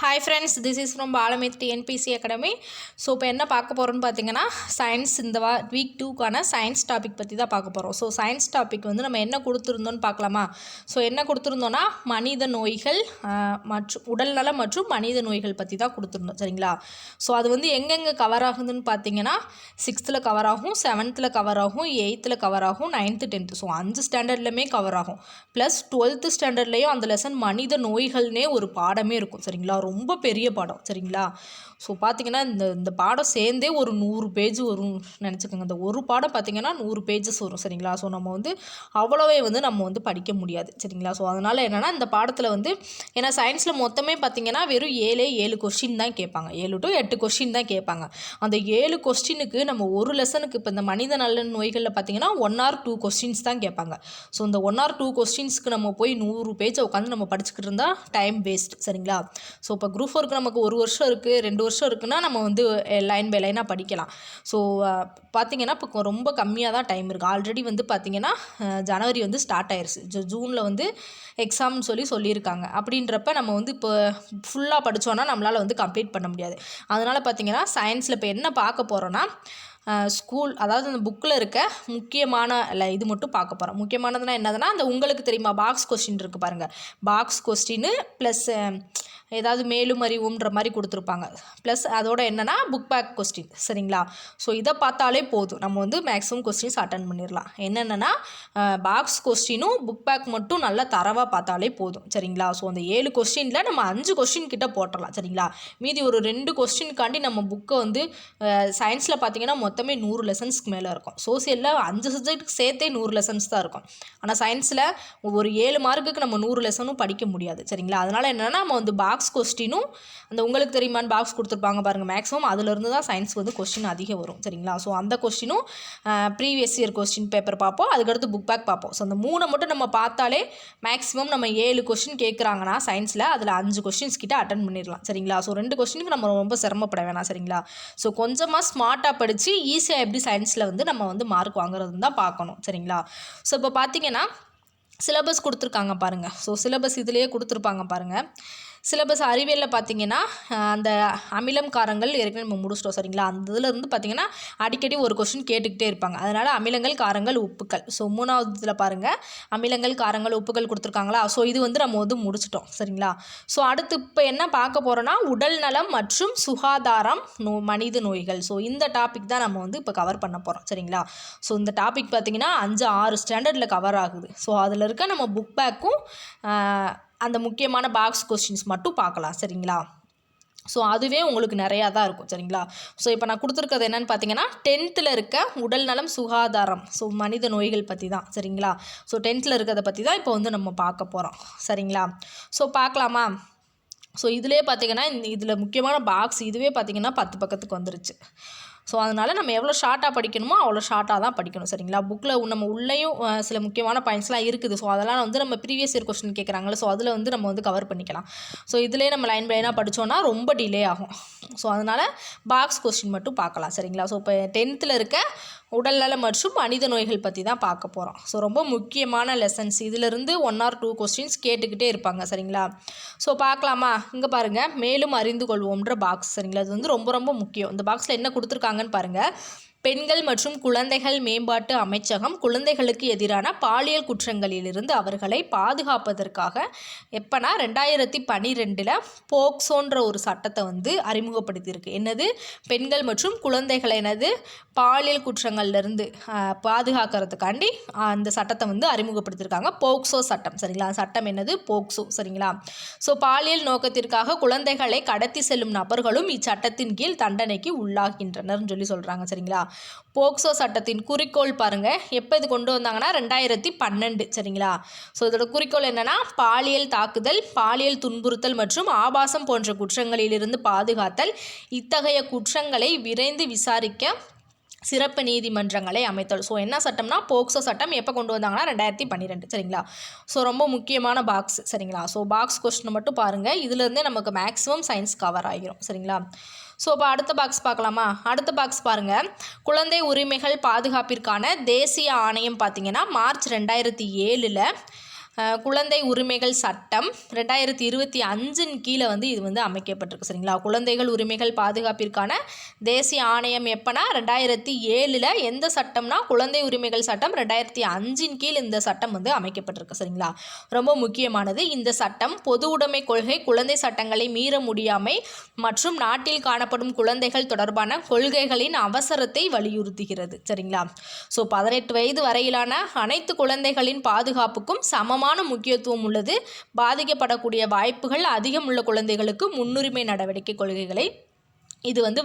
Hi friends, this is from Balamith TNPSC academy. So இப்போ என்ன பார்க்க போகிறோன்னு பார்த்தீங்கன்னா, சயின்ஸ் இந்த வீக் 2க்கான சயின்ஸ் டாபிக் பற்றி தான் பார்க்க போகிறோம். ஸோ சயின்ஸ் டாபிக் வந்து நம்ம என்ன கொடுத்துருந்தோன்னு பார்க்கலாமா? ஸோ என்ன கொடுத்துருந்தோன்னா மனித நோய்கள் மற்றும் உடல்நலம் மற்றும் மனித நோய்கள் பற்றி தான் கொடுத்துருந்தோம், சரிங்களா? ஸோ அது வந்து எங்கெங்கே கவர் ஆகுதுன்னு பார்த்தீங்கன்னா, 6th கவர் ஆகும், 7th கவர் ஆகும், 8th கவர் ஆகும், 9th 10th. ஸோ 5 ஸ்டாண்டர்ட்லையுமே கவர் ஆகும். ப்ளஸ் 12th ஸ்டாண்டர்ட்லேயும் அந்த லெசன் மனித நோய்கள்னே ஒரு பாடமே இருக்கும், சரிங்களா? ரொம்ப பெரிய பாடம், சரிங்களா? ஸோ பார்த்திங்கன்னா இந்த பாடம் சேர்ந்தே ஒரு 100 பேஜ் வரும் நினச்சிக்கோங்க. இந்த ஒரு பாடம் பார்த்திங்கன்னா 100 பேஜஸ் வரும், சரிங்களா? ஸோ நம்ம வந்து அவ்வளோவே வந்து நம்ம வந்து படிக்க முடியாது, சரிங்களா? ஸோ அதனால் என்னென்னா இந்த பாடத்தில் வந்து ஏன்னா சயின்ஸில் மொத்தமே பார்த்திங்கன்னா வெறும் 7 கொஸ்டின் தான் கேட்பாங்க. 7 to 8 கொஸ்டின் தான் கேட்பாங்க. அந்த 7 கொஸ்டினுக்கு நம்ம ஒரு லெசனுக்கு இப்போ இந்த மனித நல நோய்களில் பார்த்திங்கன்னா 1 or 2 கொஸ்டின்ஸ் தான் கேட்பாங்க. ஸோ இந்த 1 or 2 கொஸ்டின்ஸ்க்கு நம்ம போய் 100 பேஜை உட்காந்து நம்ம படிச்சுக்கிட்டு இருந்தால் டைம் வேஸ்ட், சரிங்களா? ஸோ இப்போ குரூப் 4க்கு நமக்கு 1 வருஷம் இருக்குது, 2 வருஷம் இருக்குன்னா நம்ம வந்து லைன் பை லைனாக படிக்கலாம். ஸோ பார்த்திங்கன்னா இப்போ ரொம்ப கம்மியாக தான் டைம் இருக்குது. ஆல்ரெடி வந்து பார்த்திங்கன்னா ஜனவரி வந்து ஸ்டார்ட் ஆயிடுச்சு. ஜூனில் வந்து எக்ஸாம்னு சொல்லியிருக்காங்க. அப்படின்றப்ப நம்ம வந்து இப்போ ஃபுல்லாக படித்தோன்னா நம்மளால் வந்து கம்ப்ளீட் பண்ண முடியாது. அதனால் பார்த்திங்கன்னா சயின்ஸில் இப்போ என்ன பார்க்க போகிறோன்னா ஸ்கூல், அதாவது அந்த புக்கில் இருக்க முக்கியமான இது மட்டும் பார்க்க போகிறோம். முக்கியமானதுன்னா என்னதுன்னா, அந்த உங்களுக்கு தெரியுமா பாக்ஸ் கொஸ்டின் இருக்குது பாருங்கள். பாக்ஸ் கொஸ்டின்னு ப்ளஸ் ஏதாவது மேலும் அறிவுன்ற மாதிரி கொடுத்துருப்பாங்க. ப்ளஸ் அதோட என்னென்னா புக் பேக் கொஸ்டின், சரிங்களா? ஸோ இதை பார்த்தாலே போதும், நம்ம வந்து மேக்ஸிமம் கொஸ்டின்ஸ் அட்டன் பண்ணிடலாம். என்னென்னா பாக்ஸ் கொஸ்டினும் புக் பேக் மட்டும் நல்லா தரவாக பார்த்தாலே போதும், சரிங்களா? ஸோ அந்த 7 கொஸ்டினில் நம்ம 5 கொஸ்டின் கிட்ட போட்டுடலாம், சரிங்களா? மீதி ஒரு 2 கொஸ்டினுக்காண்டி நம்ம புக்கை வந்து சயின்ஸில் பார்த்திங்கன்னா மொத்தமே 100 லெசன்ஸ்க்கு மேலே இருக்கும். சோசியலில் 5 சப்ஜெக்ட்டுக்கு சேர்த்தே 100 லெசன்ஸ் தான் இருக்கும். ஆனால் சயின்ஸில் ஒரு 7 மார்க்குக்கு நம்ம 100 லெசனும் படிக்க முடியாது, சரிங்களா? அதனால் என்னென்னா நம்ம வந்து பாக்ஸ் கொஸ்டினும் அந்த உங்களுக்கு தெரியுமான்னு பாக்ஸ் கொடுத்துருப்பாங்க பாருங்கள், மேக்ஸிமம் அதிலிருந்து தான் சயின்ஸ் வந்து கொஸ்டின் அதிகம் வரும், சரிங்களா? ஸோ அந்த கொஸ்டினும் ப்ரீவியஸ் இயர் கொஸ்டின் பேப்பர் பார்ப்போம், அதுக்கடுத்து புக் பேக் பார்ப்போம். ஸோ அந்த 3 மட்டும் நம்ம பார்த்தாலே மேக்ஸிமம் நம்ம 7 கொஸ்டின் கேட்குறாங்கன்னா சயின்ஸில் அதில் 5 கொஸ்டின்ஸ் கிட்ட அட்டன் பண்ணிடலாம், சரிங்களா? ஸோ 2 கொஸ்டினுக்கு நம்ம ரொம்ப சிரமப்பட வேணாம், சரிங்களா? ஸோ கொஞ்சமாக ஸ்மார்ட்டாக படித்து ஈஸியாக எப்படி சயின்ஸில் வந்து நம்ம வந்து மார்க் வாங்குறதுன்னு தான் பார்க்கணும், சரிங்களா? ஸோ இப்போ பார்த்தீங்கன்னா சிலபஸ் கொடுத்துருக்காங்க பாருங்கள். ஸோ சிலபஸ் இதிலேயே கொடுத்துருப்பாங்க பாருங்கள். சிலபஸ் அறிவியலில் பார்த்திங்கன்னா அந்த அமிலம் காரங்கள் ஏற்கனவே நம்ம முடிச்சிட்டோம், சரிங்களா? அந்த இதில் இருந்து பார்த்திங்கன்னா அடிக்கடி ஒரு கொஸ்டின் கேட்டுக்கிட்டே இருப்பாங்க. அதனால் அமிலங்கள், காரங்கள், உப்புக்கள். ஸோ 3வது இதில் பாருங்கள் அமிலங்கள், காரங்கள், உப்புக்கள் கொடுத்துருக்காங்களா? ஸோ இது வந்து நம்ம வந்து முடிச்சிட்டோம், சரிங்களா? ஸோ அடுத்து இப்போ என்ன பார்க்க போகிறோன்னா உடல் நலம் மற்றும் சுகாதாரம் மனித நோய்கள். ஸோ இந்த டாபிக் தான் நம்ம வந்து இப்போ கவர் பண்ண போகிறோம், சரிங்களா? ஸோ இந்த டாபிக் பார்த்திங்கன்னா 5-6 ஸ்டாண்டர்டில் கவர் ஆகுது. ஸோ அதில் இருக்க நம்ம புக் பேக்கும் அந்த முக்கியமான பாக்ஸ் கொஸ்டின்ஸ் மட்டும் பார்க்கலாம், சரிங்களா? ஸோ அதுவே உங்களுக்கு நிறையா தான் இருக்கும், சரிங்களா? ஸோ இப்போ நான் கொடுத்துருக்கிறது என்னென்னு பார்த்தீங்கன்னா 10th இருக்க உடல் நலம் சுகாதாரம், ஸோ மனித நோய்கள் பற்றி தான், சரிங்களா? ஸோ 10th இருக்கிறத பற்றி தான் இப்போ வந்து நம்ம பார்க்க போகிறோம், சரிங்களா? ஸோ பார்க்கலாமா? ஸோ இதிலே பார்த்திங்கன்னா இதில் முக்கியமான பாக்ஸ் இதுவே பார்த்திங்கன்னா 10 பக்கத்துக்கு வந்துருச்சு. ஸோ அதனால் நம்ம எவ்வளோ ஷார்ட்டாக படிக்கணுமோ அவ்வளோ ஷார்ட்டாக தான் படிக்கணும், சரிங்களா? புக்கில் நம்ம உள்ளேயும் சில முக்கியமான பாயிண்ட்ஸ்லாம் இருக்குது. ஸோ அதெல்லாம் வந்து நம்ம ப்ரீவியஸ் இயர் கொஸ்டின் கேட்குறாங்களே, ஸோ அதில் வந்து நம்ம வந்து கவர் பண்ணிக்கலாம். ஸோ இதிலே நம்ம லைன் பை லைனாக படித்தோன்னா ரொம்ப டிலே ஆகும். ஸோ அதனால் பாக்ஸ் கொஸ்டின் மட்டும் பார்க்கலாம், சரிங்களா? ஸோ இப்போ 10th இருக்க உடல்நலம் மற்றும் மனித நோய்கள் பற்றி தான் பார்க்க போகிறோம். ஸோ ரொம்ப முக்கியமான லெசன்ஸ். இதிலிருந்து 1 or 2 கொஸ்டின்ஸ் கேட்டுக்கிட்டே இருப்பாங்க, சரிங்களா? ஸோ பார்க்கலாமா? இங்கே பாருங்கள், மேலும் அறிந்து கொள்வோம்ன்ற பாக்ஸ், சரிங்களா? இது வந்து ரொம்ப ரொம்ப முக்கியம். இந்த பாக்ஸில் என்ன கொடுத்துருக்காங்கன்னு பாருங்கள். பெண்கள் மற்றும் குழந்தைகள் மேம்பாட்டு அமைச்சகம் குழந்தைகளுக்கு எதிரான பாலியல் குற்றங்களிலிருந்து அவர்களை பாதுகாப்பதற்காக எப்போனா 2012 போக்சோன்ற ஒரு சட்டத்தை வந்து அறிமுகப்படுத்தியிருக்கு. என்னது? பெண்கள் மற்றும் குழந்தைகளை பாலியல் குற்றங்கள்லேருந்து பாதுகாக்கிறதுக்காண்டி அந்த சட்டத்தை வந்து அறிமுகப்படுத்தியிருக்காங்க, போக்சோ சட்டம், சரிங்களா? சட்டம் என்னது? போக்சோ, சரிங்களா? ஸோ பாலியல் நோக்கத்திற்காக குழந்தைகளை கடத்தி செல்லும் நபர்களும் இச்சட்டத்தின் கீழ் தண்டனைக்கு உள்ளாகின்றனர்னு சொல்கிறாங்க, சரிங்களா? போக்சோ சட்டத்தின் குறிக்கோள் பாருங்கள், எப்போ இது கொண்டு வந்தாங்கன்னா 2012, சரிங்களா? ஸோ இதோட குறிக்கோள் என்னென்னா பாலியல் தாக்குதல், பாலியல் துன்புறுத்தல் மற்றும் ஆபாசம் போன்ற குற்றங்களிலிருந்து பாதுகாத்தல், இத்தகைய குற்றங்களை விரைந்து விசாரிக்க சிறப்பு நீதிமன்றங்களை அமைத்தல். ஸோ என்ன சட்டம்னா போக்சோ சட்டம். எப்போ கொண்டு வந்தாங்கன்னா 2012, சரிங்களா? ஸோ ரொம்ப முக்கியமான பாக்ஸ், சரிங்களா? ஸோ பாக்ஸ் கொஸ்டின் மட்டும் பாருங்கள், இதிலேருந்தே நமக்கு மேக்ஸிமம் சயின்ஸ் கவர் ஆகிரும், சரிங்களா? ஸோ இப்போ அடுத்த பாக்ஸ் பார்க்கலாமா? அடுத்த பாக்ஸ் பாருங்கள், குழந்தை உரிமைகள் பாதுகாப்பிற்கான தேசிய ஆணையம் பார்த்திங்கன்னா மார்ச் 2007 குழந்தை உரிமைகள் சட்டம் 2025 கீழே வந்து இது வந்து அமைக்கப்பட்டிருக்கு. சரிங்களா, குழந்தைகள் உரிமைகள் பாதுகாப்பிற்கான தேசிய ஆணையம் எப்போனா 2007. எந்த சட்டம்னா குழந்தை உரிமைகள் சட்டம் 2005 கீழ் இந்த சட்டம் வந்து அமைக்கப்பட்டிருக்கு. சரிங்களா, ரொம்ப முக்கியமானது. இந்த சட்டம் பொது உடைமை கொள்கை, குழந்தை சட்டங்களை மீற முடியாமை மற்றும் நாட்டில் காணப்படும் குழந்தைகள் தொடர்பான கொள்கைகளின் அவசரத்தை வலியுறுத்துகிறது. சரிங்களா, ஸோ 18 வயது வரையிலான அனைத்து குழந்தைகளின் பாதுகாப்புக்கும் சமமான முக்கியத்துவம் உள்ளது. பாதிக்கப்படக்கூடிய வாய்ப்புகள் அதிகம் உள்ள குழந்தைகளுக்கு முன்னுரிமை நடவடிக்கை கொள்கைகளை இது வந்து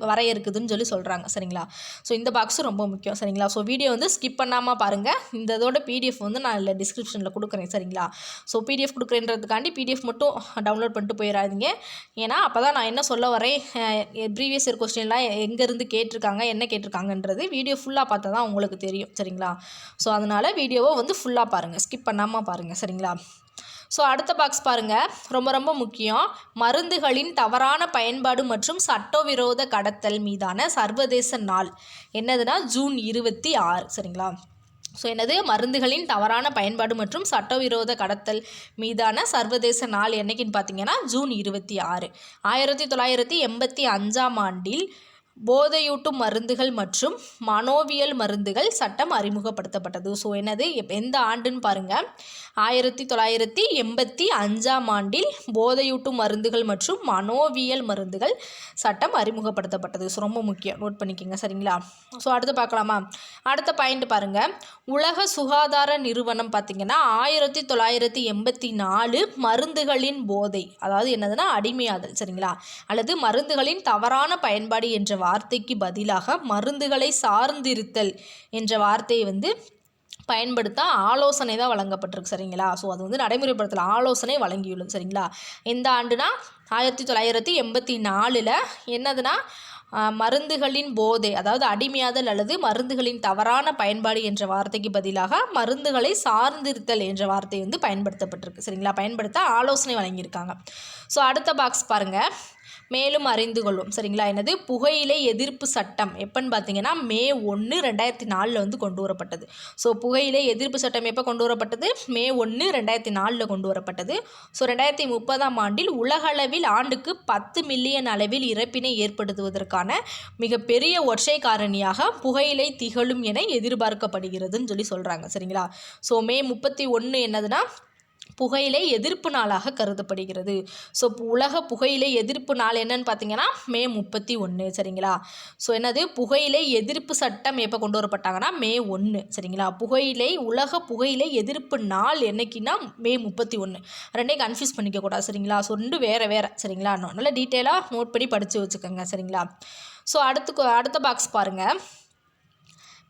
வரையறுக்குதுன்னு சொல்லி சொல்கிறாங்க. சரிங்களா, ஸோ இந்த பாக்ஸும் ரொம்ப முக்கியம். சரிங்களா, ஸோ வீடியோ வந்து ஸ்கிப் பண்ணாமல் பாருங்கள். இதோட பிடிஎஃப் வந்து நான் இல்லை டிஸ்கிரிப்ஷனில் கொடுக்குறேன். சரிங்களா, ஸோ பிடிஎஃப் கொடுக்குறேன்றதுக்காண்டி பிடிஎஃப் மட்டும் டவுன்லோட் பண்ணிட்டு போயிடாதீங்க. ஏன்னா அப்போ தான் நான் என்ன சொல்ல வரேன், ப்ரீவியஸ் இயர் கொஸ்டின்லாம் எங்கேருந்து கேட்டிருக்காங்க, என்ன கேட்டிருக்காங்கன்றது வீடியோ ஃபுல்லாக பார்த்தா தான் உங்களுக்கு தெரியும். சரிங்களா, ஸோ அதனால் வீடியோவை வந்து ஃபுல்லாக பாருங்கள், ஸ்கிப் பண்ணாமல் பாருங்கள். சரிங்களா, ஸோ அடுத்த பாக்ஸ் பாருங்கள், ரொம்ப ரொம்ப முக்கியம். மருந்துகளின் தவறான பயன்பாடு மற்றும் சட்டவிரோத கடத்தல் மீதான சர்வதேச நாள் என்னதுன்னா ஜூன் 26. சரிங்களா, ஸோ என்னது மருந்துகளின் தவறான பயன்பாடு மற்றும் சட்டவிரோத கடத்தல் மீதான சர்வதேச நாள் என்னைக்குன்னு பார்த்தீங்கன்னா ஜூன் 26. 1985 போதையூட்டும் மருந்துகள் மற்றும் மனோவியல் மருந்துகள் சட்டம் அறிமுகப்படுத்தப்பட்டது. ஸோ என்னது எந்த ஆண்டுன்னு பாருங்கள், 1985 போதையூட்டும் மருந்துகள் மற்றும் மனோவியல் மருந்துகள் சட்டம் அறிமுகப்படுத்தப்பட்டது. ஸோ ரொம்ப முக்கியம், நோட் பண்ணிக்கோங்க. சரிங்களா, ஸோ அடுத்து பார்க்கலாமா. அடுத்த பாயிண்ட் பாருங்கள், உலக சுகாதார நிறுவனம் பார்த்திங்கன்னா 1984 மருந்துகளின் போதை, அதாவது என்னதுன்னா அடிமையாதல். சரிங்களா, அல்லது மருந்துகளின் தவறான பயன்பாடு என்ற வார்த்தைக்கு பதிலாக மருந்துகளை சார்ந்திருத்தல் என்ற வார்த்தையை வந்து பயன்படுத்த ஆலோசனை தான் வழங்கப்பட்டிருக்கு. சரிங்களா, ஸோ அது வந்து நடைமுறைப்படுத்தல ஆலோசனை வழங்கியுள்ளது. சரிங்களா, எந்த ஆண்டுனா 1984 என்னதுன்னா மருந்துகளின் போதை, அதாவது அடிமையாதல் அல்லது மருந்துகளின் தவறான பயன்பாடு என்ற வார்த்தைக்கு பதிலாக மருந்துகளை சார்ந்திருத்தல் என்ற வார்த்தை வந்து பயன்படுத்தப்பட்டிருக்கு. சரிங்களா, பயன்படுத்த ஆலோசனை வழங்கியிருக்காங்க. ஸோ அடுத்த பாக்ஸ் பாருங்கள், மேலும் அறிந்து கொள்வோம். சரிங்களா, என்னது புகையிலை எதிர்ப்பு சட்டம் எப்போன்னு பார்த்தீங்கன்னா மே 1, 2004 வந்து கொண்டு வரப்பட்டது. ஸோ புகையிலை எதிர்ப்பு சட்டம் எப்போ கொண்டு வரப்பட்டது, மே 1, 2004 கொண்டு வரப்பட்டது. ஸோ 2030 உலகளவில் ஆண்டுக்கு 10 மில்லியன் அளவில் இறப்பினை ஏற்படுத்துவதற்கான மிகப்பெரிய ஒற்றை காரணியாக புகையிலை திகழும் என எதிர்பார்க்கப்படுகிறதுன்னு சொல்லி சொல்கிறாங்க. சரிங்களா, ஸோ மே 31 என்னதுன்னா புகையிலை எதிர்ப்பு நாளாக கருதப்படுகிறது. ஸோ உலக புகையிலை எதிர்ப்பு நாள் என்னன்னு பார்த்தீங்கன்னா மே 31. சரிங்களா, ஸோ என்னது புகையிலை எதிர்ப்பு சட்டம் எப்போ கொண்டு வரப்பட்டாங்கன்னா மே 1. சரிங்களா, உலக புகையிலை எதிர்ப்பு நாள் என்னைக்குன்னா மே 31. ரெண்டையும் கன்ஃபியூஸ் பண்ணிக்கக்கூடாது. சரிங்களா, ஸோ ரெண்டு வேறு. சரிங்களா, நல்லா டீட்டெயிலாக நோட் பண்ணி படித்து வச்சுக்கோங்க. சரிங்களா, ஸோ அடுத்த பாக்ஸ் பாருங்கள்,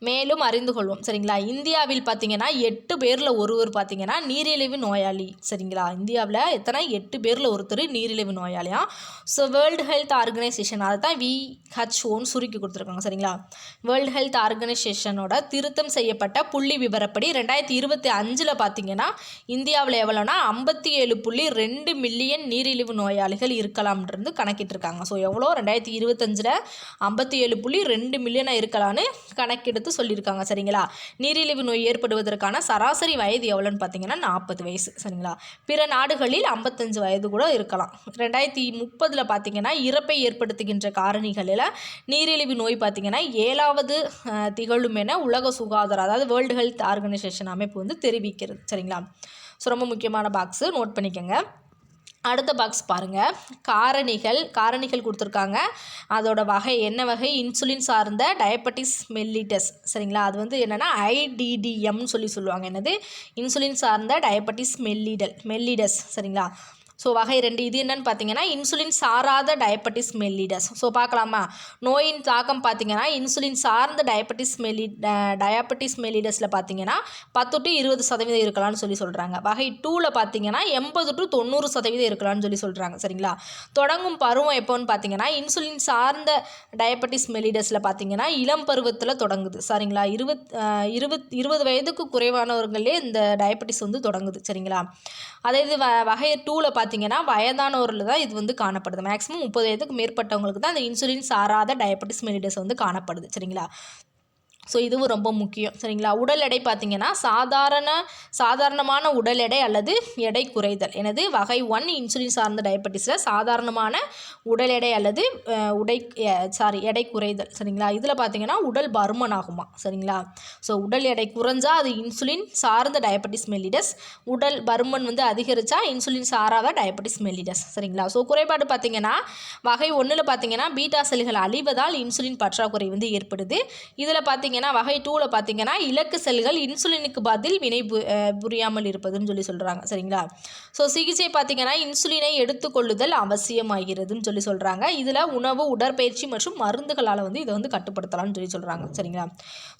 மேலும் அறிந்து கொள்வோம். சரிங்களா, இந்தியாவில் பார்த்தீங்கன்னா 8 பேரில் ஒருவர் பார்த்தீங்கன்னா நீரிழிவு நோயாளி. சரிங்களா, இந்தியாவில் 8 பேரில் ஒருத்தர் நீரிழிவு நோயாளியா. ஸோ வேர்ல்டு ஹெல்த் ஆர்கனைசேஷன், அதை தான் WHO சுருக்கி கொடுத்துருக்காங்க. சரிங்களா, வேர்ல்டு ஹெல்த் ஆர்கனைசேஷனோட திருத்தம் செய்யப்பட்ட புள்ளி விவரப்படி 2025 பார்த்தீங்கன்னா இந்தியாவில் எவ்வளோனா 57.2 மில்லியன் நீரிழிவு நோயாளிகள் இருக்கலாம்ன்றது கணக்கிட்டிருக்காங்க. ஸோ எவ்வளோ 2025 57.2 மில்லியனாக இருக்கலான்னு கணக்கெடுத்து சொல்லியிருக்காங்க. சரிங்களா, நீரிழிவு நோய் ஏற்படுவதற்கான சராசரி வயது எவ்வளோன்னு பார்த்தீங்கன்னா 40 வயசு. சரிங்களா, பிற நாடுகளில் 55 வயது கூட இருக்கலாம். 2030 பார்த்தீங்கன்னா இறப்பை ஏற்படுத்துகின்ற காரணிகளில் நீரிழிவு நோய் பார்த்தீங்கன்னா 7வது திகழும் என உலக சுகாதார, அதாவது வேர்ல்டு ஹெல்த் ஆர்கனைசேஷன் அமைப்பு வந்து தெரிவிக்கிறது. சரிங்களா, ஸோ ரொம்ப முக்கியமான பாக்ஸு, நோட் பண்ணிக்கோங்க. அடுத்த பாக்ஸ் பாருங்கள், காரணிகள் கொடுத்துருக்காங்க. அதோட வகை என்ன வகை, இன்சுலின் சார்ந்த டயபெட்டிஸ் மெல்லிட்டஸ். சரிங்களா, அது வந்து என்னென்னா IDDMன்னு சொல்லுவாங்க. என்னது இன்சுலின் சார்ந்த டயபெட்டிஸ் மெல்லிடஸ். சரிங்களா, ஸோ வகை 2. இது என்னென்னு பார்த்தீங்கன்னா இன்சுலின் சாராத டயபெட்டிஸ் மெல்லிடஸ். ஸோ பார்க்கலாமா, நோயின் தாக்கம் பார்த்தீங்கன்னா இன்சுலின் சார்ந்த டயபெட்டிஸ் மெல்லிடஸில் பார்த்தீங்கன்னா 10 to 20% இருக்கலாம்னு சொல்லி சொல்கிறாங்க. வகை 2ல் பார்த்தீங்கன்னா 80 to 90% இருக்கலாம்னு சொல்லி சொல்கிறாங்க. சரிங்களா, தொடங்கும் பருவம் எப்போன்னு பார்த்தீங்கன்னா இன்சுலின் சார்ந்த டயபெட்டிஸ் மெல்லிடஸில் பார்த்தீங்கன்னா இளம் பருவத்தில் தொடங்குது. சரிங்களா, 20 வயதுக்கு குறைவானவர்களே இந்த டயபெட்டிஸ் வந்து தொடங்குது. சரிங்களா, அதே இது வகை 2ல் பார்த்தீங்கன்னா வயதானவரில் தான் இது வந்து காணப்படுது. மேக்ஸிமம் 30 வயதுக்கு மேற்பட்டவங்களுக்கு தான் இந்த இன்சுலின் சாராத டயபெட்டிஸ் மெல்லிடஸ் வந்து காணப்படுது. சரிங்களா, ஸோ இதுவும் ரொம்ப முக்கியம் சரிங்களா. உடல் எடை பார்த்திங்கன்னா சாதாரணமான உடல் எடை அல்லது எடை குறைதல். எனது வகை 1 இன்சுலின் சார்ந்த டயபெட்டிஸில் சாதாரணமான உடல் எடை அல்லது எடை குறைதல் சரிங்களா. இதில் பார்த்திங்கன்னா உடல் பருமன் ஆகுமா சரிங்களா. ஸோ உடல் எடை குறைஞ்சா அது இன்சுலின் சார்ந்த டயபெட்டிஸ் மெல்லிடஸ், உடல் பருமன் வந்து அதிகரித்தா இன்சுலின் சாராத டயபெட்டிஸ் மெல்லிடஸ் சரிங்களா. ஸோ குறைபாடு பார்த்திங்கன்னா வகை 1ல் பார்த்திங்கன்னா பீட்டா செல்கள் அழிவதால் இன்சுலின் பற்றாக்குறை வந்து ஏற்படுது. இதில் பார்த்திங்கன்னா வகை 2ல் பார்த்திங்கன்னா இலக்கு செல்கள் இன்சுலினுக்கு பதில் வினை புரியாமல் இருப்பதுன்னு சொல்கிறாங்க சரிங்களா. ஸோ சிகிச்சை பார்த்திங்கன்னா இன்சுலினை எடுத்துக்கொள்ளுதல் அவசியமாகிறதுன்னு சொல்கிறாங்க. இதில் உணவு, உடற்பயிற்சி மற்றும் மருந்துகளால் வந்து இதை வந்து கட்டுப்படுத்தலாம்னு சொல்கிறாங்க சரிங்களா.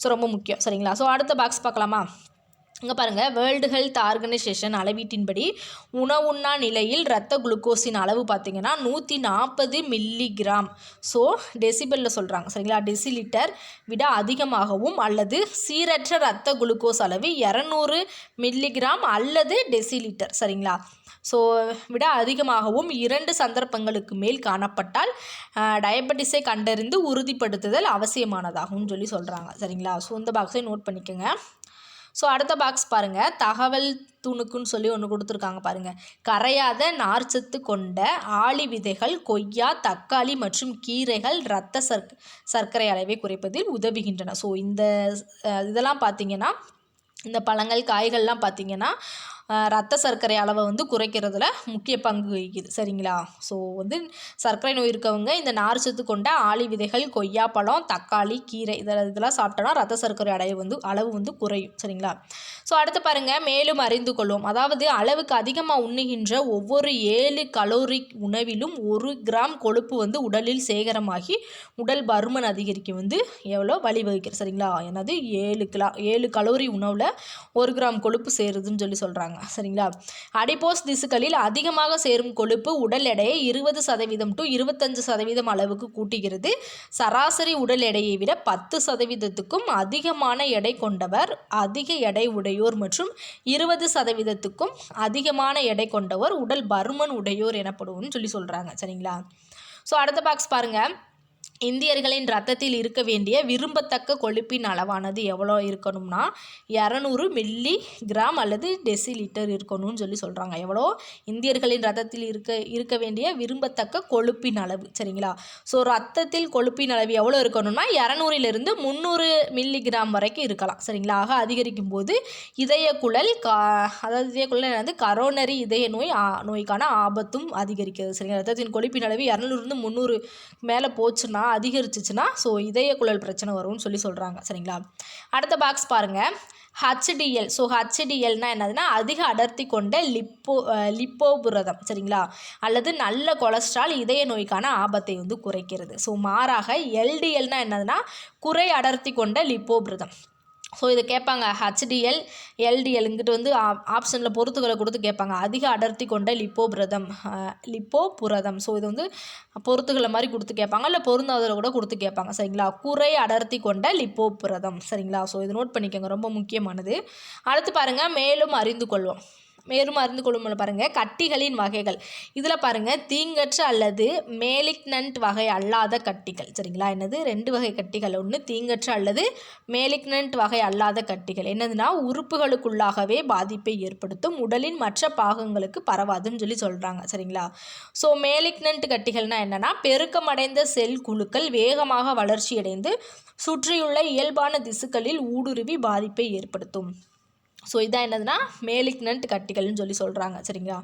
ஸோ ரொம்ப முக்கியம் சரிங்களா. ஸோ அடுத்த பாக்ஸ் பார்க்கலாமா. இங்கே பாருங்கள், வேர்ல்டு ஹெல்த் ஆர்கனைசேஷன் அளவீட்டின்படி உணவுண்ணா நிலையில் இரத்த குளுக்கோஸின் அளவு பார்த்திங்கன்னா 140 மில்லிகிராம் ஸோ டெசிபலில் சொல்கிறாங்க சரிங்களா. டெசிலிட்டர் விட அதிகமாகவும் அல்லது சீரற்ற இரத்த குளுக்கோஸ் அளவு 200 மில்லிகிராம் அல்லது டெசிலிட்டர் சரிங்களா. ஸோ விட அதிகமாகவும் 2 சந்தர்ப்பங்களுக்கு மேல் காணப்பட்டால் டயபெட்டிஸை கண்டறிந்து உறுதிப்படுத்துதல் அவசியமானதாகும் சொல்கிறாங்க சரிங்களா. ஸோ இந்த பாக்ஸை நோட் பண்ணிக்கோங்க. ஸோ அடுத்த பாக்ஸ் பாருங்கள், தகவல் துணுக்குன்னு ஒன்று கொடுத்துருக்காங்க பாருங்கள். கரையாத நார்ச்சத்து கொண்ட ஆளி விதைகள், கொய்யா, தக்காளி மற்றும் கீரைகள் இரத்த சர்க்கரை அளவை குறைப்பதில் உதவுகின்றன. ஸோ இதெல்லாம் பார்த்திங்கன்னா, இந்த பழங்கள், காய்கள்லாம் பார்த்திங்கன்னா இரத்த சர்க்கரை அளவை வந்து குறைக்கிறதுல முக்கிய பங்கு வகிக்குது சரிங்களா. ஸோ வந்து சர்க்கரை நோய் இருக்கவங்க இந்த நார்ச்சத்து கொண்ட ஆளி விதைகள், கொய்யா பழம், தக்காளி, கீரை இதெல்லாம் சாப்பிட்டோன்னா இரத்த சர்க்கரை அளவு வந்து குறையும் சரிங்களா. ஸோ அடுத்து பாருங்கள், மேலும் அறிந்து கொள்வோம். அதாவது அளவுக்கு அதிகமாக உண்ணுகின்ற ஒவ்வொரு 7 கலோரிக் உணவிலும் 1 கிராம் கொழுப்பு வந்து உடலில் சேகரமாகி உடல் பருமன் அதிகரிக்க வந்து எவ்வளோ வழிவகுக்கிறது சரிங்களா. என்னது 7 கலோரி உணவில் 1 கிராம் கொழுப்பு சேருதுன்னு சொல்கிறாங்க சரிங்களா. அடிப்போஸ் திசுக்களில் அதிகமாக சேரும் கொழுப்பு உடல் எடையை 20% to 25% அளவுக்கு கூட்டுகிறது. சராசரி உடல் எடையை விட 10%க்கும் அதிகமான எடை கொண்டவர், அதிக எடை உடையோர் மற்றும் 20%க்கும் அதிகமான எடை கொண்டவர் உடல் பருமன் உடையோர் எனப்படுவோம்னு சொல்கிறாங்க சரிங்களா. ஸோ அடுத்த பாக்ஸ் பாருங்கள், இந்தியர்களின் இரத்தத்தில் இருக்க வேண்டிய விரும்பத்தக்க கொழுப்பின் அளவானது எவ்வளோ இருக்கணும்னா 200 மில்லி கிராம் அல்லது டெசிலிட்டர் இருக்கணும்னு சொல்கிறாங்க. எவ்வளோ இந்தியர்களின் இரத்தத்தில் இருக்க வேண்டிய விரும்பத்தக்க கொழுப்பின் அளவு சரிங்களா. ஸோ ரத்தத்தில் கொழுப்பின் அளவு எவ்வளோ இருக்கணும்னா 200லிருந்து 300 மில்லிகிராம் வரைக்கும் இருக்கலாம் சரிங்களா. ஆக அதிகரிக்கும் போது இதயக்குழல் என்னது கரோனரி இதய நோய்க்கான ஆபத்தும் அதிகரிக்கிறது சரிங்களா. ரத்தத்தின் கொழுப்பின் அளவு 200லிருந்து 300 மேலே போச்சுன்னா, அதிகரிச்சிச்சுன்னா ஸோ இதயக்குழல் பிரச்சனை வரும்னு சொல்கிறாங்க சரிங்களா. அடுத்த பாக்ஸ் பாருங்கள், HDL. ஸோ HDLனால் என்னதுன்னா அதிக அடர்த்தி கொண்ட லிப்போபுரதம் சரிங்களா, அல்லது நல்ல கொலஸ்ட்ரால் இதய நோய்க்கான ஆபத்தை வந்து குறைக்கிறது. ஸோ மாறாக LDLனால் என்னதுன்னா குறை அடர்த்தி கொண்ட லிப்போபுரதம். ஸோ இதை கேட்பாங்க, HDL, LDL இங்கிட்டு வந்து ஆப்ஷனில் பொறுத்துகளை கொடுத்து கேட்பாங்க. அதிக அடர்த்தி கொண்ட லிப்போபுரதம். ஸோ இது வந்து பொறுத்துகளை மாதிரி கொடுத்து கேட்பாங்க, இல்லை பொருந்தாதலை கூட கொடுத்து கேட்பாங்க சரிங்களா. குறை அடர்த்தி கொண்ட லிப்போபுரதம் சரிங்களா. ஸோ இது நோட் பண்ணிக்கோங்க, ரொம்ப முக்கியமானது. அடுத்து பாருங்கள், மேலும் அறிந்து கொள்வோம் பாருங்கள், கட்டிகளின் வகைகள். இதில் பாருங்கள், தீங்கற்ற அல்லது மேலிக்னன்ட் வகை அல்லாத கட்டிகள் சரிங்களா. என்னது 2 வகை கட்டிகள், ஒன்று தீங்கற்ற அல்லது மேலிக்னன்ட் வகை அல்லாத கட்டிகள். என்னதுன்னா உறுப்புகளுக்குள்ளாகவே பாதிப்பை ஏற்படுத்தும், உடலின் மற்ற பாகங்களுக்கு பரவாதுன்னு சொல்கிறாங்க சரிங்களா. ஸோ மேலிக்னன்ட் கட்டிகள்னால் என்னென்னா பெருக்கமடைந்த செல் குழுக்கள் வேகமாக வளர்ச்சியடைந்து சுற்றியுள்ள இயல்பான திசுக்களில் ஊடுருவி பாதிப்பை ஏற்படுத்தும். ஸோ இதான் என்னதுன்னா மேலிக்னன்ட் கட்டிகள்னு சொல்கிறாங்க சரிங்களா.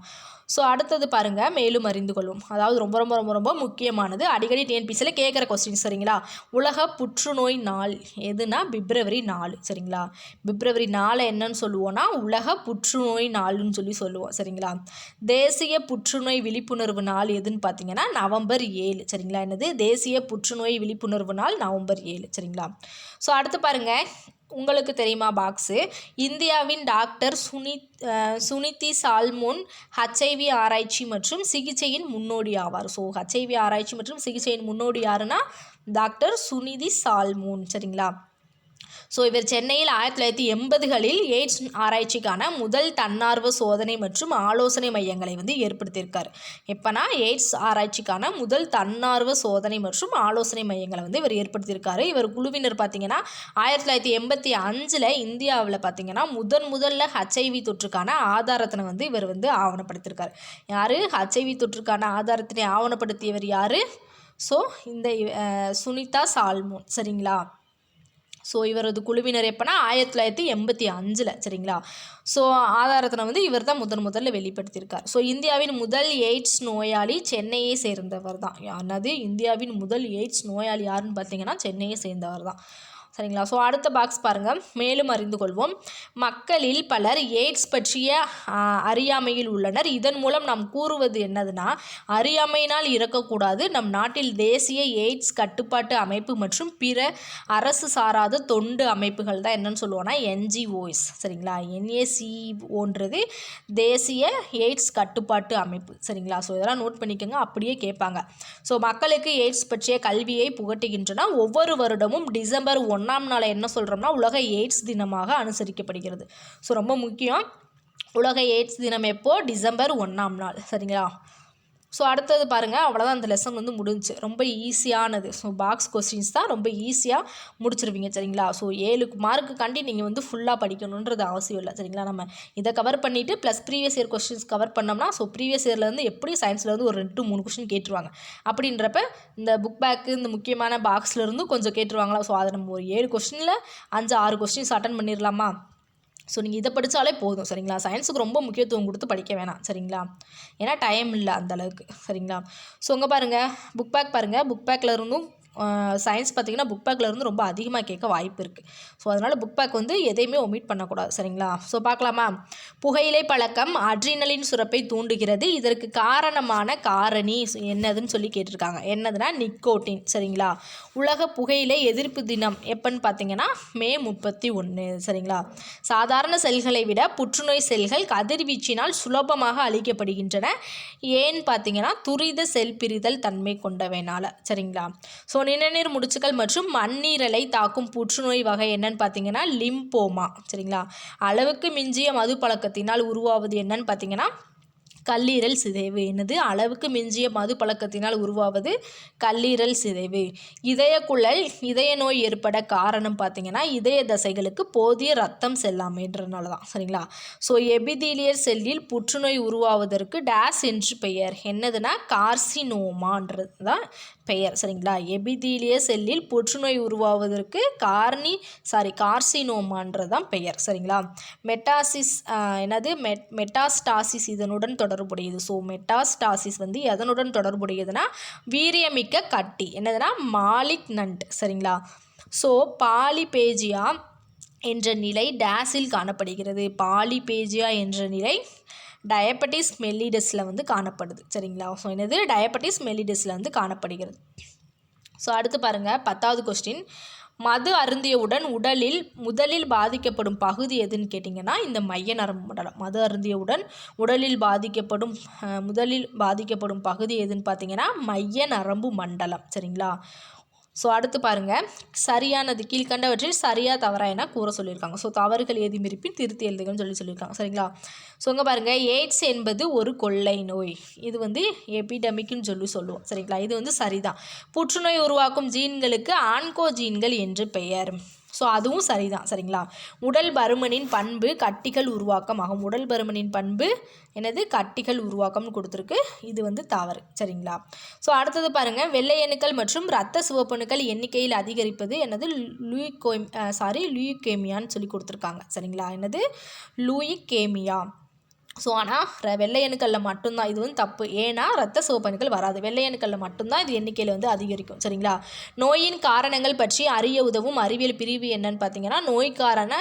ஸோ அடுத்தது பாருங்கள், மேலும் அறிந்து கொள்வோம். அதாவது ரொம்ப ரொம்ப ரொம்ப ரொம்ப முக்கியமானது, அடிக்கடி TNPSசியில் கேட்குற கொஸ்டின் சரிங்களா. உலக புற்றுநோய் நாள் எதுனா February 4 சரிங்களா. February 4 என்னன்னு சொல்லுவோன்னா உலக புற்றுநோய் நாள்னு சொல்லுவோம் சரிங்களா. தேசிய புற்றுநோய் விழிப்புணர்வு நாள் எதுன்னு பார்த்தீங்கன்னா November 7 சரிங்களா. என்னது தேசிய புற்றுநோய் விழிப்புணர்வு நாள் November 7 சரிங்களா. ஸோ அடுத்து பாருங்கள், உங்களுக்கு தெரியுமா பாக்ஸு, இந்தியாவின் டாக்டர் சுனிதி சால்மோன் HIV ஆராய்ச்சி மற்றும் சிகிச்சையின் முன்னோடி ஆவார். ஸோ HIV ஆராய்ச்சி மற்றும் சிகிச்சையின் முன்னோடி யாருன்னா டாக்டர் சுனிதி சால்மோன் சரிங்களா. ஸோ இவர் சென்னையில் 1980களில் எய்ட்ஸ் ஆராய்ச்சிக்கான முதல் தன்னார்வ சோதனை மற்றும் ஆலோசனை மையங்களை வந்து ஏற்படுத்தியிருக்கார். எப்போனா எய்ட்ஸ் ஆராய்ச்சிக்கான முதல் தன்னார்வ சோதனை மற்றும் ஆலோசனை மையங்களை வந்து இவர் ஏற்படுத்தியிருக்காரு. இவர் குழுவினர் பார்த்திங்கன்னா 1985 இந்தியாவில் பார்த்திங்கன்னா முதல்ல ஹெச்ஐவி தொற்றுக்கான ஆதாரத்தினை வந்து இவர் வந்து ஆவணப்படுத்தியிருக்கார். யார்? ஹெச்ஐவி தொற்றுக்கான ஆதாரத்தினை ஆவணப்படுத்தியவர் யார்? ஸோ இந்த சுனிதா சால்மோன். சரிங்களா? ஸோ இவரது குழுவினர் எப்போனா 1985 சரிங்களா? ஸோ ஆதாரத்தினை வந்து இவர் தான் முதல்ல வெளிப்படுத்தியிருக்கார். ஸோ இந்தியாவின் முதல் எய்ட்ஸ் நோயாளி சென்னையை சேர்ந்தவர் தான். என்னது? இந்தியாவின் முதல் எய்ட்ஸ் நோயாளி யாருன்னு பார்த்தீங்கன்னா சென்னையை சேர்ந்தவர் தான். சரிங்களா? ஸோ அடுத்த பாக்ஸ் பாருங்கள். மேலும் அறிந்து கொள்வோம். மக்களில் பலர் எய்ட்ஸ் பற்றிய அறியாமையில் உள்ளனர். இதன் மூலம் நாம் கூறுவது என்னதுன்னா, அறியாமையினால் இறக்கக்கூடாது. நம் நாட்டில் தேசிய எய்ட்ஸ் கட்டுப்பாட்டு அமைப்பு மற்றும் பிற அரசு சாராத தொண்டு அமைப்புகள் தான் என்னன்னு சொல்லுவோம்னா NGOs. சரிங்களா? NACOன்றது தேசிய எய்ட்ஸ் கட்டுப்பாட்டு அமைப்பு. சரிங்களா? ஸோ இதெல்லாம் நோட் பண்ணிக்கோங்க, அப்படியே கேட்பாங்க. ஸோ மக்களுக்கு எய்ட்ஸ் பற்றிய கல்வியை புகட்டுகின்றன. ஒவ்வொரு வருடமும் டிசம்பர் 1 நாள் என்ன சொல்கிறோம்னா உலக எய்ட்ஸ் தினமாக அனுசரிக்கப்படுகிறது. ஸோ ரொம்ப முக்கியம். உலக எய்ட்ஸ் தினம் எப்போ? டிசம்பர் 1 நாள். சரிங்களா? ஸோ அடுத்தது பாருங்கள். அவ்வளோதான், அந்த லெசன் வந்து முடிஞ்சு. ரொம்ப ஈஸியானது. ஸோ பாக்ஸ் கொஸ்டின்ஸ் தான் ரொம்ப ஈஸியாக முடிச்சிருவீங்க. சரிங்களா? ஸோ 7 மார்க்குக்காண்டி நீங்கள் வந்து ஃபுல்லாக படிக்கணுன்றது அவசியம் இல்லை. சரிங்களா? நம்ம இதை கவர் பண்ணிவிட்டு plus previous year questions cover பண்ணோம்னா, ஸோ ப்ரீவியஸ் இயர்லேருந்து எப்படி சயின்ஸ்லேருந்து ஒரு 2-3 கொஸ்டின் கேட்டுருவாங்க. அப்படின்றப்ப இந்த புக் பேக்கு இந்த முக்கியமான பாக்ஸ்லேருந்து கொஞ்சம் கேட்டுருவாங்களா? ஸோ அதை நம்ம ஒரு 7 கொஸ்டினில் 5-6 கொஸ்டின்ஸ் அட்டன் பண்ணிடலாமா? ஸோ நீங்கள் இதை படித்தாலே போதும். சரிங்களா? சயின்ஸுக்கு ரொம்ப முக்கியத்துவம் கொடுத்து படிக்க வேணாம். சரிங்களா? ஏன்னா டைம் இல்லை அந்தளவுக்கு. சரிங்களா? ஸோ இங்கே பாருங்கள், புக் பேக் பாருங்கள். புக் பேக்கில் இருந்தும் சயின்ஸ் பார்த்திங்கன்னா புக் பேக்கில் இருந்து ரொம்ப அதிகமாக கேட்க வாய்ப்பு இருக்குது. ஸோ அதனால் புக் பேக் வந்து எதையுமே ஒமிட் பண்ணக்கூடாது. சரிங்களா? ஸோ பார்க்கலாமா? புகையிலை பழக்கம் அட்ரினலின் சுரப்பை தூண்டுகிறது. இதற்கு காரணமான காரணி என்னதுன்னு சொல்லி கேட்டிருக்காங்க. என்னதுன்னா நிக்கோட்டின். சரிங்களா? உலக புகையிலை எதிர்ப்பு தினம் எப்போன்னு பார்த்தீங்கன்னா மே 31. சரிங்களா? சாதாரண செல்களை விட புற்றுநோய் செல்கள் கதிர்வீச்சினால் சுலபமாக அழிக்கப்படுகின்றன. ஏன்னு பார்த்தீங்கன்னா துரித செல் பிரிதல் தன்மை கொண்டவைனால. சரிங்களா? ஸோ நிணநீர் முடிச்சுக்கள் மற்றும் மண்ணீரலை தாக்கும் புற்றுநோய் வகை என்னன்னு பார்த்தீங்கன்னா லிம்போமா. சரிங்களா? அளவுக்கு மிஞ்சிய மது பழக்கத்தினால் உருவாவது என்னன்னு பார்த்தீங்கன்னா கல்லீரல் சிதைவு. என்னது? அளவுக்கு மிஞ்சிய மது பழக்கத்தினால் உருவாவது கல்லீரல் சிதைவு. இதயக்குழல் இதய நோய் ஏற்பட காரணம் பார்த்தீங்கன்னா இதய தசைகளுக்கு போதிய ரத்தம் செல்லாமைன்றதுனால தான். சரிங்களா? ஸோ எபிதீலியர் செல்லில் புற்றுநோய் உருவாவதற்கு டேஸ் என்று பெயர். என்னதுன்னா கார்சினோமான்றது தான் பெயர். சரிங்களா? எபிதீலியர் செல்லில் புற்றுநோய் உருவாவதற்கு கார்சினோமான்றது தான் பெயர். சரிங்களா? மெட்டாஸ்டாசிஸ் இதனுடன் தொடர்புடையது. ஸோ மெட்டாஸ்டாசிஸ் வந்து எதனுடன் தொடர்புடையதுன்னா வீரியமிக்க கட்டி. என்னதுன்னா மாலிக்னன்ட். சரிங்களா? ஸோ பாலிபேஜியா என்ற நிலை டேஸில் காணப்படுகிறது. பாலிபேஜியா என்ற நிலை டயபெட்டிஸ் மெல்லிடஸில் வந்து காணப்படுது. சரிங்களா? ஸோ என்னது? டயபெட்டிஸ் மெல்லிடஸில் வந்து காணப்படுகிறது. ஸோ அடுத்து பாருங்கள், 10வது கொஸ்டின். மது அருந்தியவுடன் முதலில் பாதிக்கப்படும் பகுதி எதுன்னு கேட்டிங்கன்னா இந்த மைய நரம்பு மண்டலம். மது அருந்தியவுடன் முதலில் பாதிக்கப்படும் பகுதி எதுன்னு பார்த்தீங்கன்னா மைய நரம்பு மண்டலம். சரிங்களா? ஸோ அடுத்து பாருங்கள், சரியானது கீழ்கண்டவற்றில் சரியா தவறா என கூற சொல்லியிருக்காங்க. ஸோ தவறுகள் ஏதும் இருப்பின் திருத்தி எழுதுகள்னு சொல்லியிருக்காங்க. சரிங்களா? ஸோ இங்கே பாருங்கள், எய்ட்ஸ் என்பது ஒரு கொள்ளை நோய். இது வந்து எபிடமிக்னு சொல்லுவோம். சரிங்களா? இது வந்து சரிதான். புற்றுநோய் உருவாக்கும் ஜீன்களுக்கு ஆன்கோ ஜீன்கள் என்று பெயர். ஸோ அதுவும் சரிதான். சரிங்களா? உடல் பருமனின் பண்பு கட்டிகள் உருவாக்கம் ஆகும். உடல் பருமனின் பண்பு என்னது? கட்டிகள் உருவாக்கம்னு கொடுத்துருக்கு. இது வந்து தவறு. சரிங்களா? ஸோ அடுத்தது பாருங்கள், வெள்ளை அணுக்கள் மற்றும் இரத்த சிவப்பணுக்கள் எண்ணிக்கையில் அதிகரிப்பது என்னது? லூயிகேமியான்னு சொல்லி கொடுத்துருக்காங்க. சரிங்களா? என்னது? லூயிகேமியா. ஸோ ஆனால் வெள்ளை அணுக்களில் மட்டும்தான் இது வந்து தப்பு. ஏன்னா இரத்த சிவப்பணுக்கள் வராது. வெள்ளை அணுக்களில் மட்டும்தான் இது எண்ணிக்கையில் வந்து அதிகரிக்கும். சரிங்களா? நோயின் காரணங்கள் பற்றி அறிய உதவும் அறிவியல் பிரிவு என்னன்னு பார்த்தீங்கன்னா நோய் காரண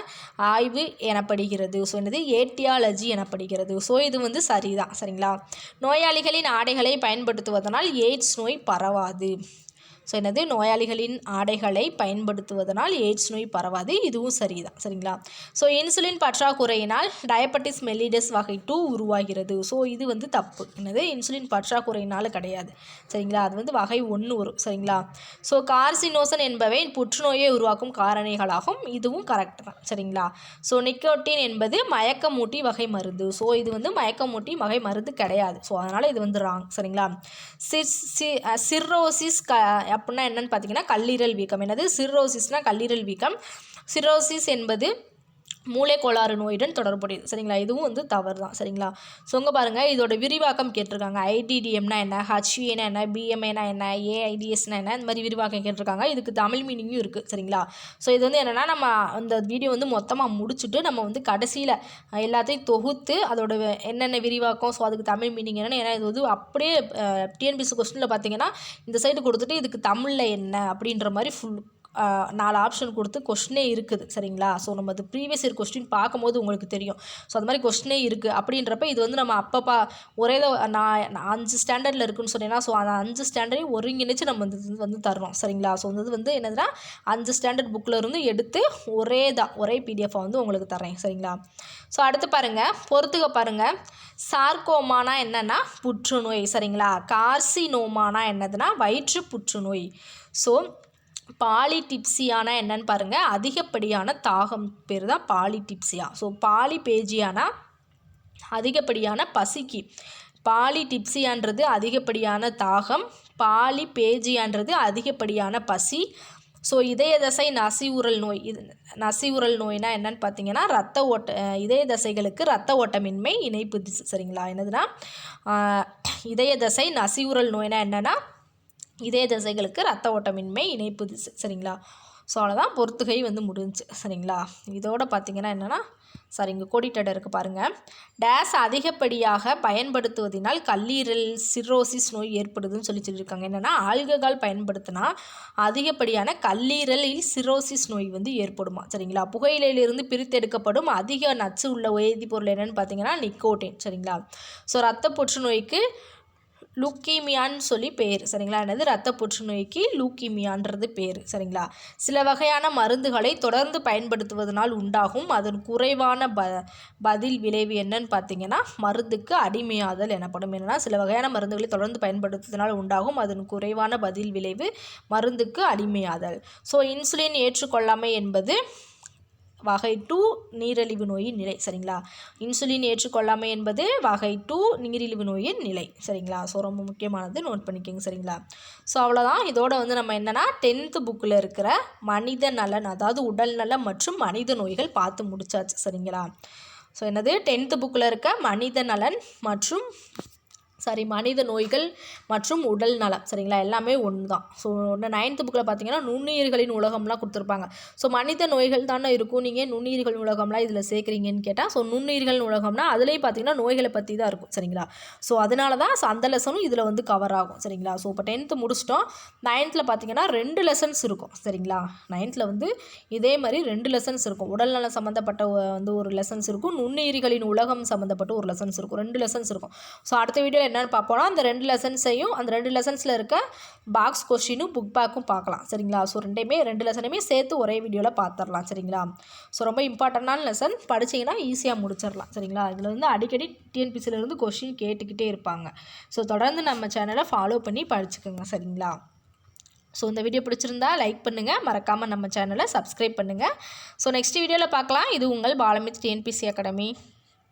ஆய்வு எனப்படுகிறது. ஸோ என்னது? ஏட்டியாலஜி எனப்படுகிறது. ஸோ இது வந்து சரிதான். சரிங்களா? நோயாளிகளின் ஆடைகளை பயன்படுத்துவதனால் எய்ட்ஸ் நோய் பரவாது. ஸோ என்னது நோயாளிகளின் ஆடைகளை பயன்படுத்துவதனால் எய்ட்ஸ் நோய் பரவாது, இதுவும் சரிதான். சரிங்களா? ஸோ இன்சுலின் பற்றாக்குறையினால் டயபெட்டிஸ் மெல்லிடஸ் வகை 2 உருவாகிறது. ஸோ இது வந்து தப்பு. என்னது இன்சுலின் பற்றாக்குறையினால் கிடையாது. சரிங்களா? அது வந்து வகை 1 வரும். சரிங்களா? ஸோ கார்சினோசன் என்பவை புற்றுநோயை உருவாக்கும் காரணிகளாகும், இதுவும் கரெக்ட் தான். சரிங்களா? ஸோ நிக்கோட்டின் என்பது மயக்கமூட்டி வகை மருந்து. ஸோ இது வந்து மயக்கமூட்டி வகை மருந்து கிடையாது. ஸோ அதனால் இது வந்து ராங். சரிங்களா? சிர்ரோசிஸ் அப்படின்னா என்னன்னு பார்த்தீங்கன்னா கல்லீரல் வீக்கம். என்னது சிர்ரோசிஸ்னால் கல்லீரல் வீக்கம். சிர்ரோசிஸ் என்பது மூளை கோளாறு நோயுடன் தொடர்புடையது. சரிங்களா? இதுவும் வந்து தவறு தான். சரிங்களா? ஸோ இங்கே பாருங்கள், இதோட விரிவாக்கம் கேட்டிருக்காங்க. ஐடிடிஎம்னா என்ன, ஹச்விஏனா என்ன, பிஎம்ஏனா என்ன, ஏஐடிஎஸ்னா என்ன, இந்த மாதிரி விரிவாக்கம் கேட்டிருக்காங்க. இதுக்கு தமிழ் மீனிங்கும் இருக்குது. சரிங்களா? ஸோ இது வந்து என்னென்னா நம்ம அந்த வீடியோ வந்து மொத்தமாக முடிச்சுட்டு நம்ம வந்து கடைசியில் எல்லாத்தையும் தொகுத்து அதோட என்னென்ன விரிவாக்கம், ஸோ அதுக்கு தமிழ் மீனிங் என்னென்னு, ஏன்னா இது வந்து அப்படியே டிஎன்பிஎஸ்சி கொஸ்டினில் பார்த்தீங்கன்னா இந்த சைடு கொடுத்துட்டு இதுக்கு தமிழில் என்ன அப்படின்ற மாதிரி ஃபுல் 4 ஆப்ஷன் கொடுத்து கொஸ்டினே இருக்குது. சரிங்களா? ஸோ நம்ம அது ப்ரீவியஸ் இயர் கொஸ்டின் பார்க்கும்போது உங்களுக்கு தெரியும். ஸோ அது மாதிரி கொஸ்டினே இருக்குது. அப்படின்றப்ப இது வந்து நம்ம அப்பப்போ ஒரே நான் 5 ஸ்டாண்டர்டில் இருக்குதுன்னு சொன்னீங்கன்னா, ஸோ அந்த 5 ஸ்டாண்டர்டையும் ஒருங்கிணைச்சு நம்ம வந்து தர்றோம். சரிங்களா? ஸோ இது வந்து என்னதுன்னா 5 ஸ்டாண்டர்ட் புக்கில் இருந்து எடுத்து ஒரே பிடிஎஃபாக வந்து உங்களுக்கு தரேன். சரிங்களா? ஸோ அடுத்து பாருங்கள், பொறுத்துக்க பாருங்கள். சார்கோமானா என்னென்னா புற்றுநோய். சரிங்களா? கார்சினோமானா என்னதுன்னா வயிற்று புற்றுநோய். ஸோ பாலிடிப்சியானா என்னன்னு பாருங்கள், அதிகப்படியான தாகம் பேர் தான் பாலிடிப்சியா. ஸோ பாலிபேஜியானா அதிகப்படியான பசிக்கு, பாலிடிப்சியான்றது அதிகப்படியான தாகம், பாலிபேஜியான்றது அதிகப்படியான பசி. ஸோ இதய தசை நசிவுறல் நோய். நசிவுறல் நோய்னா என்னன்னு பார்த்தீங்கன்னா இதய தசைகளுக்கு இரத்த ஓட்டமின்மை இணைப்பு திசு. சரிங்களா? என்னதுன்னா இதய தசை நசிவுறல் நோய்னா என்னென்னா இதய தசைகளுக்கு இரத்த ஓட்டமின்மை இணைப்பு திசு. சரிங்களா? ஸோ அவ்வளோதான், பொறுத்துகை வந்து முடிஞ்சு. சரிங்களா? இதோட பார்த்தீங்கன்னா என்னென்னா இங்கே கோடிட்டட் இருக்குது பாருங்கள். டேஸ் அதிகப்படியாக பயன்படுத்துவதனால் கல்லீரல் சிர்ரோசிஸ் நோய் ஏற்படுதுன்னு சொல்லியிருக்காங்க. என்னென்னா ஆல்கஹால் பயன்படுத்தினா அதிகப்படியான கல்லீரலில் சிர்ரோசிஸ் நோய் வந்து ஏற்படுமா. சரிங்களா? புகையிலையிலிருந்து பிரித்தெடுக்கப்படும் அதிக நச்சு உள்ள வேதிப்பொருள் என்னென்னு பார்த்தீங்கன்னா நிக்கோட்டின். சரிங்களா? ஸோ இரத்த புற்றுநோய்க்கு லூக்கீமியான்னு சொல்லி பேர். சரிங்களா? என்னது இரத்த புற்றுநோய்க்கு லூக்கீமியான்றது பேர். சரிங்களா? சில வகையான மருந்துகளை தொடர்ந்து பயன்படுத்துவதனால் உண்டாகும் அதன் குறைவான பதில் விளைவு என்னன்னு பார்த்தீங்கன்னா மருந்துக்கு அடிமையாதல் எனப்படும். என்னன்னா சில வகையான மருந்துகளை தொடர்ந்து பயன்படுத்துவதனால் உண்டாகும் அதன் குறைவான பதில் விளைவு மருந்துக்கு அடிமையாதல். ஸோ இன்சுலின் ஏற்றுக்கொள்ளாமை என்பது வகை 2 நீரிழிவு நோயின் நிலை. சரிங்களா? இன்சுலின் ஏற்றுக்கொள்ளாமை என்பது வகை 2 நீரிழிவு நோயின் நிலை. சரிங்களா? ஸோ ரொம்ப முக்கியமானது, நோட் பண்ணிக்கோங்க. சரிங்களா? ஸோ அவ்வளோதான். இதோட வந்து நம்ம என்னென்னா 10th புக்கில் இருக்கிற மனித நலன், அதாவது உடல் நலம் மற்றும் மனித நோய்கள் பார்த்து முடிச்சாச்சு. சரிங்களா? ஸோ என்னது 10th புக்கில் இருக்க மனித நலன் மற்றும் மனித நோய்கள் மற்றும் உடல் நலம். சரிங்களா? எல்லாமே ஒன்று தான். ஸோ 9th புக்கில் பார்த்தீங்கன்னா நுண்ணுயிர்களின் உலகம்லாம் கொடுத்துருப்பாங்க. ஸோ மனித நோய்கள் தானே இருக்கும், நீங்கள் நுண்ணுயிர்கள் உலகம்லாம் இதில் சேர்க்குறீங்கன்னு கேட்டால், ஸோ நுண்ணுயிர்கள் உலகம்னா அதுலேயும் பார்த்தீங்கன்னா நோய்களை பற்றி தான் இருக்கும். சரிங்களா? ஸோ அதனால தான் அந்த லெசனும் இதில் வந்து கவர் ஆகும். சரிங்களா? ஸோ இப்போ 10th முடிச்சிட்டோம். 9th பார்த்தீங்கன்னா 2 லெசன்ஸ் இருக்கும். சரிங்களா? 9th வந்து இதே மாதிரி 2 லெசன்ஸ் இருக்கும். உடல் நலம் சம்மந்தப்பட்ட வந்து ஒரு லெசன்ஸ் இருக்கும், நுண்ணுயிர்களின் உலகம் சம்மந்தப்பட்ட ஒரு லெசன்ஸ் இருக்கும். 2 லெசன்ஸ் இருக்கும். ஸோ அடுத்த வீடியோவில் என்னென்னு பார்ப்போம்னா அந்த 2 லெசன்ஸையும் அந்த 2 லெசன்ஸில் இருக்க பாக்ஸ் கொஸ்டினும் புக் பேக்கும் பார்க்கலாம். சரிங்களா? ஸோ 2 லெசனையுமே சேர்த்து ஒரே வீடியோவில் பார்த்துடலாம். சரிங்களா? ஸோ ரொம்ப இம்பார்ட்டண்டான லெசன், படிச்சிங்கன்னா ஈஸியாக முடிச்சிடலாம். சரிங்களா? இதில் வந்து அடிக்கடி டிஎன்பிசியிலேருந்து கொஸ்டின் கேட்டுக்கிட்டே இருப்பாங்க. ஸோ தொடர்ந்து நம்ம சேனலை ஃபாலோ பண்ணி படிச்சுக்கோங்க. சரிங்களா? ஸோ இந்த வீடியோ பிடிச்சிருந்தா லைக் பண்ணுங்கள், மறக்காமல் நம்ம சேனலை சப்ஸ்கிரைப் பண்ணுங்கள். ஸோ நெக்ஸ்ட் வீடியோவில் பார்க்கலாம். இது உங்கள் பாலமித் டிஎன்பிசி அகாடமி.